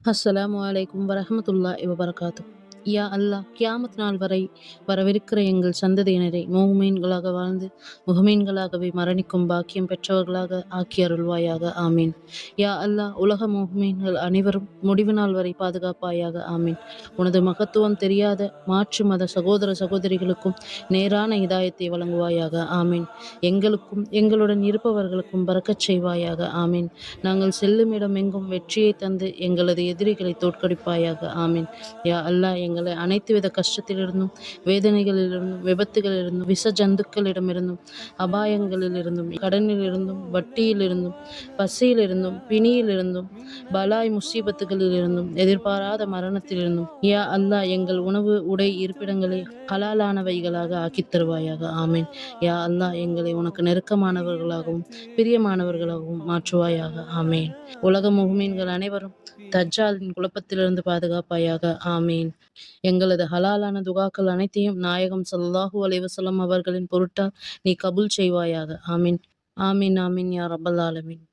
அஸ்ஸலாமு அலைக்கும் வரஹ்மத்துல்லாஹி வபரகாத்துஹ். யா அல்லாஹ், கியாமத் நாள் வரை வரவிருக்கிற எங்கள் சந்ததியினரை மோமீன்களாக வாழ்ந்து முஹ்மீன்களாகவே மரணிக்கும் பாக்கியம் பெற்றவர்களாக ஆக்கி அருள்வாயாக. ஆமீன். யா அல்லாஹ், உலக முஹ்மீன்கள் அனைவரும் முடிவு நாள் வரை பாதுகாப்பாயாக. ஆமீன். உனது மகத்துவம் தெரியாத மாற்று மத சகோதர சகோதரிகளுக்கும் நேரான இதாயத்தை வழங்குவாயாக. ஆமீன். எங்களுக்கும் எங்களுடன் இருப்பவர்களுக்கும் பரக்கச் செய்வாயாக. ஆமீன். நாங்கள் செல்லும் இடம் எங்கும் வெற்றியை தந்து எங்களது எதிரிகளை தோற்கடிப்பாயாக. ஆமீன். யா அல்லாஹ், எங்களை அனைத்து வித கஷ்டத்திலிருந்தும் வேதனைகளிலிருந்தும் விபத்துகளிலிருந்தும் விஷ ஜந்துக்களிடமிருந்தும் அபாயங்களிலிருந்தும் கடனிலிருந்தும் வட்டியிலிருந்தும் பசியிலிருந்தும் பிணியிலிருந்தும் பலாய் முசீபத்துகளிலிருந்தும் எதிர்பாராத மரணத்திலிருந்தும் யா அல்லாஹ், எங்கள் உணவு உடை இருப்பிடங்களை ஹலாலானவைகளாக ஆக்கித் தருவாயாக. ஆமீன். யா அல்லாஹ், எங்களை உனக்கு நெருக்கமானவர்களாகவும் பிரியமானவர்களாகவும் மாற்றுவாயாக. ஆமீன். உலக முஹ்மீன்கள் அனைவரும் தஜ்ஜாலின் குழப்பத்திலிருந்து பாதுகாப்பாயாக. ஆமீன். எங்களது ஹலாலான துகாக்கள் அனைத்தையும் நாயகம் ஸல்லல்லாஹு அலைஹி வஸல்லம் அவர்களின் பொருட்டால் நீ கபூல் செய்வாயாக. ஆமீன். ஆமீன் ஆமீன் யா ரப்பல் ஆலமீன்.